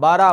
12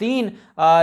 3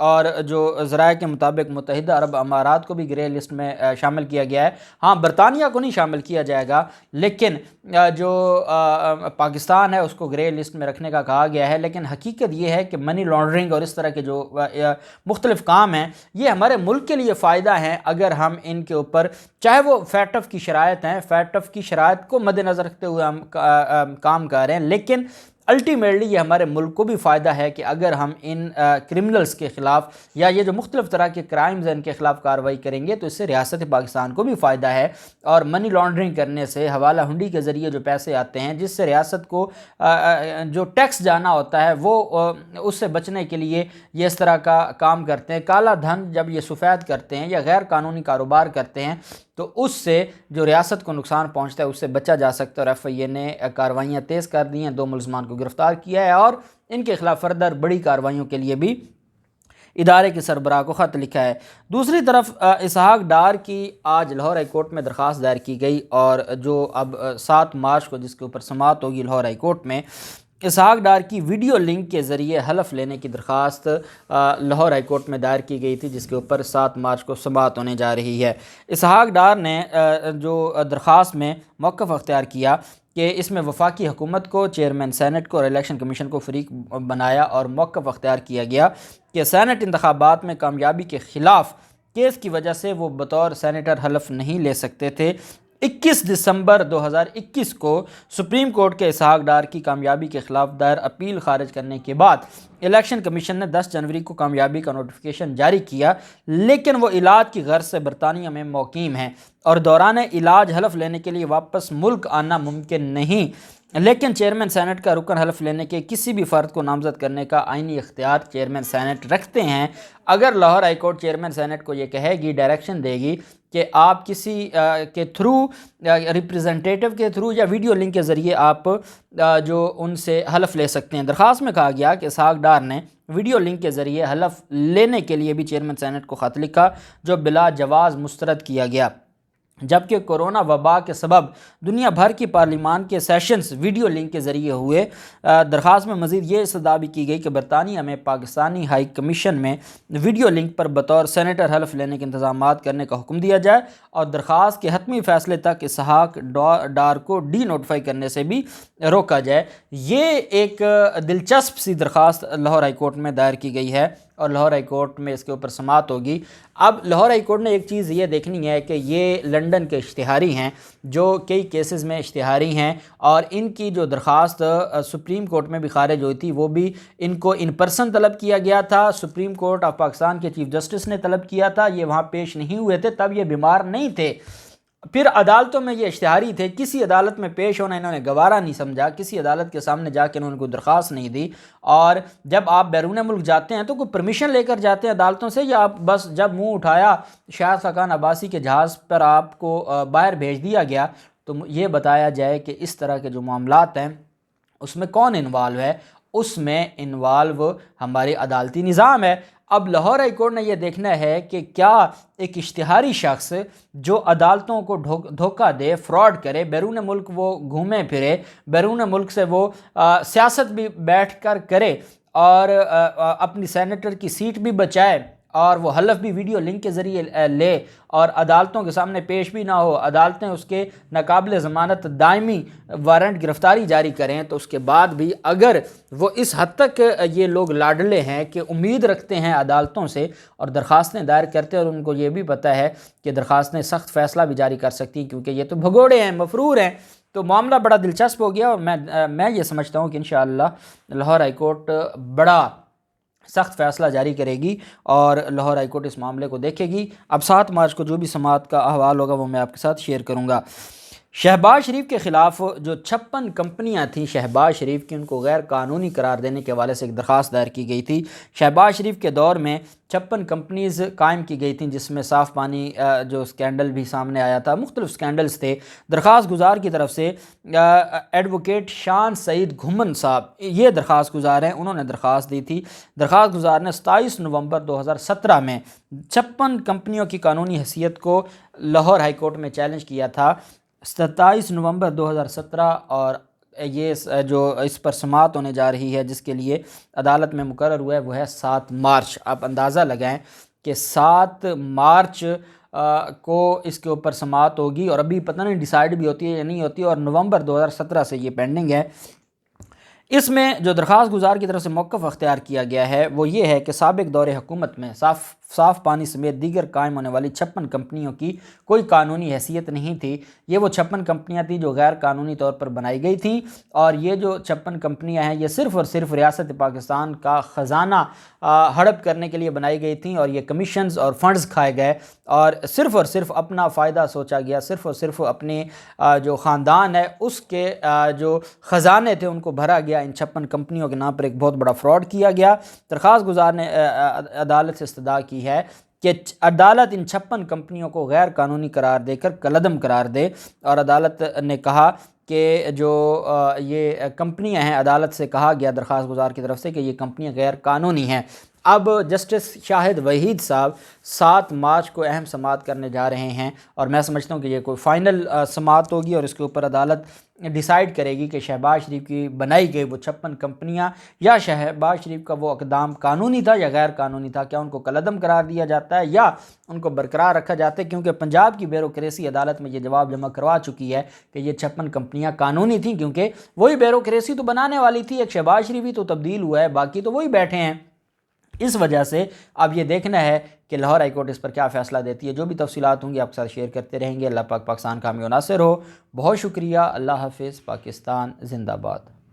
اور جو ذرائع کے مطابق متحدہ عرب امارات کو بھی گرے لسٹ میں شامل کیا گیا ہے۔ ہاں، برطانیہ کو نہیں شامل کیا جائے گا، لیکن جو پاکستان ہے اس کو گرے لسٹ میں رکھنے کا کہا گیا ہے۔ لیکن حقیقت یہ ہے کہ منی لانڈرنگ اور اس طرح کے جو مختلف کام ہیں، یہ ہمارے ملک کے لیے فائدہ ہیں اگر ہم ان کے اوپر، چاہے وہ فیٹف کی شرائط ہیں، فیٹف کی شرائط کو مد نظر رکھتے ہوئے ہم کام کر رہے ہیں، لیکن الٹیمیٹلی یہ ہمارے ملک کو بھی فائدہ ہے کہ اگر ہم ان کرمنلز کے خلاف یا یہ جو مختلف طرح کے کرائمز ہیں ان کے خلاف کارروائی کریں گے تو اس سے ریاست پاکستان کو بھی فائدہ ہے۔ اور منی لانڈرنگ کرنے سے، حوالہ ہنڈی کے ذریعے جو پیسے آتے ہیں جس سے ریاست کو جو ٹیکس جانا ہوتا ہے وہ اس سے بچنے کے لیے یہ اس طرح کا کام کرتے ہیں۔ کالا دھن جب یہ سفید کرتے ہیں یا غیر قانونی کاروبار کرتے ہیں تو اس سے جو ریاست کو نقصان پہنچتا ہے اس سے بچا جا سکتا ہے، اور ایف آئی اے نے کارروائیاں تیز کر دی ہیں، 2 ملزمان کو گرفتار کیا ہے اور ان کے خلاف فردر بڑی کارروائیوں کے لیے بھی ادارے کے سربراہ کو خط لکھا ہے۔ دوسری طرف اسحاق ڈار کی آج لاہور ہائی کورٹ میں درخواست دائر کی گئی، اور جو اب 7 مارچ کو جس کے اوپر سماعت ہوگی لاہور ہائی کورٹ میں، اسحاق ڈار کی ویڈیو لنک کے ذریعے حلف لینے کی درخواست لاہور ہائی کورٹ میں دائر کی گئی تھی، جس کے اوپر 7 مارچ کو سماعت ہونے جا رہی ہے۔ اسحاق ڈار نے جو درخواست میں موقف اختیار کیا کہ اس میں وفاقی حکومت کو، چیئرمین سینٹ کو اور الیکشن کمیشن کو فریق بنایا اور موقف اختیار کیا گیا کہ سینٹ انتخابات میں کامیابی کے خلاف کیس کی وجہ سے وہ بطور سینیٹر حلف نہیں لے سکتے تھے۔ 21 دسمبر 2021 کو سپریم کورٹ کے اسحاق ڈار کی کامیابی کے خلاف دائر اپیل خارج کرنے کے بعد الیکشن کمیشن نے 10 جنوری کو کامیابی کا نوٹیفیکیشن جاری کیا، لیکن وہ علاج کی غرض سے برطانیہ میں مقیم ہیں اور دوران علاج حلف لینے کے لیے واپس ملک آنا ممکن نہیں۔ لیکن چیئرمین سینٹ کا رکن حلف لینے کے کسی بھی فرد کو نامزد کرنے کا آئینی اختیار چیئرمین سینٹ رکھتے ہیں۔ اگر Lahore high court chairman senate کو یہ کہے گی، ڈائریکشن دے گی کہ آپ کسی کے تھرو، ریپریزنٹیٹو کے تھرو یا ویڈیو لنک کے ذریعے آپ جو ان سے حلف لے سکتے ہیں۔ درخواست میں کہا گیا کہ اسحاق ڈار نے ویڈیو لنک کے ذریعے حلف لینے کے لیے بھی چیئرمین سینٹ کو خط لکھا، جو بلا جواز مسترد کیا گیا، جبکہ کورونا وبا کے سبب دنیا بھر کی پارلیمان کے سیشنز ویڈیو لنک کے ذریعے ہوئے۔ درخواست میں مزید یہ استدعا بھی کی گئی کہ برطانیہ میں پاکستانی ہائی کمیشن میں ویڈیو لنک پر بطور سینیٹر حلف لینے کے انتظامات کرنے کا حکم دیا جائے اور درخواست کے حتمی فیصلے تک اسحاق ڈار کو ڈی نوٹیفائی کرنے سے بھی روکا جائے۔ یہ ایک دلچسپ سی درخواست لاہور ہائی کورٹ میں دائر کی گئی ہے اور لاہور ہائی کورٹ میں اس کے اوپر سماعت ہوگی۔ اب لاہور ہائی کورٹ نے ایک چیز یہ دیکھنی ہے کہ یہ لنڈن کے اشتہاری ہیں جو کئی کیسز میں اشتہاری ہیں، اور ان کی جو درخواست سپریم کورٹ میں بھی خارج ہوئی تھی وہ بھی ان کو ان پرسن طلب کیا گیا تھا۔ سپریم کورٹ آف پاکستان کے چیف جسٹس نے طلب کیا تھا، یہ وہاں پیش نہیں ہوئے تھے، تب یہ بیمار نہیں تھے۔ پھر عدالتوں میں یہ اشتہاری تھے، کسی عدالت میں پیش ہونا انہوں نے گوارا نہیں سمجھا، کسی عدالت کے سامنے جا کے انہوں نے کوئی درخواست نہیں دی، اور جب آپ بیرون ملک جاتے ہیں تو کوئی پرمیشن لے کر جاتے ہیں عدالتوں سے، یا آپ بس جب منہ اٹھایا شاہد خاقان عباسی کے جہاز پر آپ کو باہر بھیج دیا گیا، تو یہ بتایا جائے کہ اس طرح کے جو معاملات ہیں اس میں کون انوالو ہے؟ اس میں انوالو ہمارے عدالتی نظام ہے۔ اب لاہور ہائی کورٹ نے یہ دیکھنا ہے کہ کیا ایک اشتہاری شخص جو عدالتوں کو دھوکہ دے، فراڈ کرے، بیرون ملک وہ گھومے پھرے، بیرون ملک سے وہ سیاست بھی بیٹھ کر کرے اور اپنی سینیٹر کی سیٹ بھی بچائے اور وہ حلف بھی ویڈیو لنک کے ذریعے لے اور عدالتوں کے سامنے پیش بھی نہ ہو، عدالتیں اس کے ناقابل ضمانت دائمی وارنٹ گرفتاری جاری کریں، تو اس کے بعد بھی اگر وہ اس حد تک یہ لوگ لاڈلے ہیں کہ امید رکھتے ہیں عدالتوں سے اور درخواستیں دائر کرتے ہیں، اور ان کو یہ بھی پتہ ہے کہ درخواستیں سخت فیصلہ بھی جاری کر سکتی ہیں کیونکہ یہ تو بھگوڑے ہیں، مفرور ہیں، تو معاملہ بڑا دلچسپ ہو گیا۔ اور میں یہ سمجھتا ہوں کہ انشاءاللہ لاہور ہائی کورٹ بڑا سخت فیصلہ جاری کرے گی اور لاہور ہائی کورٹ اس معاملے کو دیکھے گی۔ اب 7 مارچ کو جو بھی سماعت کا احوال ہوگا وہ میں آپ کے ساتھ شیئر کروں گا۔ شہباز شریف کے خلاف جو 56 کمپنیاں تھیں شہباز شریف کی، ان کو غیر قانونی قرار دینے کے حوالے سے ایک درخواست دائر کی گئی تھی۔ شہباز شریف کے دور میں 56 کمپنیز قائم کی گئی تھیں، جس میں صاف پانی جو سکینڈل بھی سامنے آیا تھا، مختلف سکینڈلز تھے۔ درخواست گزار کی طرف سے ایڈوکیٹ شان سعید گھمن صاحب یہ درخواست گزار ہیں، انہوں نے درخواست دی تھی۔ درخواست گزار نے 27 نومبر 2017 میں 56 کمپنیوں کی قانونی حیثیت کو لاہور ہائی کورٹ میں چیلنج کیا تھا۔ 27 نومبر 2017 اور یہ جو اس پر سماعت ہونے جا رہی ہے جس کے لیے عدالت میں مقرر ہوا ہے وہ ہے 7 مارچ۔ آپ اندازہ لگائیں کہ 7 مارچ کو اس کے اوپر سماعت ہوگی، اور ابھی پتہ نہیں ڈیسائیڈ بھی ہوتی ہے یا نہیں ہوتی، اور نومبر 2017 سے یہ پینڈنگ ہے۔ اس میں جو درخواست گزار کی طرف سے موقف اختیار کیا گیا ہے وہ یہ ہے کہ سابق دور حکومت میں صاف پانی سمیت دیگر قائم ہونے والی 56 کمپنیوں کی کوئی قانونی حیثیت نہیں تھی۔ یہ وہ 56 کمپنیاں تھیں جو غیر قانونی طور پر بنائی گئی تھیں، اور یہ جو 56 کمپنیاں ہیں یہ صرف اور صرف ریاست پاکستان کا خزانہ ہڑپ کرنے کے لیے بنائی گئی تھیں، اور یہ کمیشنز اور فنڈز کھائے گئے، اور صرف اپنا فائدہ سوچا گیا، صرف اور صرف اپنے جو خاندان ہے اس کے جو خزانے تھے ان کو بھرا گیا۔ ان 56 کمپنیوں کے نام پر ایک بہت بڑا فراڈ کیا گیا۔ درخواست گزار نے عدالت سے استدعا کی ہے کہ عدالت ان 56 کمپنیوں کو غیر قانونی قرار دے کر کالعدم قرار دے، اور عدالت نے کہا کہ جو یہ کمپنیاں ہیں، عدالت سے کہا گیا درخواست گزار کی طرف سے کہ یہ کمپنیاں غیر قانونی ہیں۔ اب جسٹس شاہد وحید صاحب 7 مارچ کو اہم سماعت کرنے جا رہے ہیں، اور میں سمجھتا ہوں کہ یہ کوئی فائنل سماعت ہوگی، اور اس کے اوپر عدالت ڈیسائیڈ کرے گی کہ شہباز شریف کی بنائی گئی وہ 56 کمپنیاں یا شہباز شریف کا وہ اقدام قانونی تھا یا غیر قانونی تھا، کیا ان کو کالعدم قرار دیا جاتا ہے یا ان کو برقرار رکھا جاتا ہے، کیونکہ پنجاب کی بیوروکریسی عدالت میں یہ جواب جمع کروا چکی ہے کہ یہ 56 کمپنیاں قانونی تھیں، کیونکہ وہی بیوروکریسی تو بنانے والی تھی، ایک شہباز شریف ہی تو تبدیل ہوا ہے، باقی تو وہی بیٹھے ہیں۔ اس وجہ سے اب یہ دیکھنا ہے کہ لاہور ہائی کورٹ اس پر کیا فیصلہ دیتی ہے۔ جو بھی تفصیلات ہوں گی آپ کے ساتھ شیئر کرتے رہیں گے۔ اللہ پاک پاکستان کا حامی و ناصر ہو۔ بہت شکریہ۔ اللہ حافظ۔ پاکستان زندہ باد۔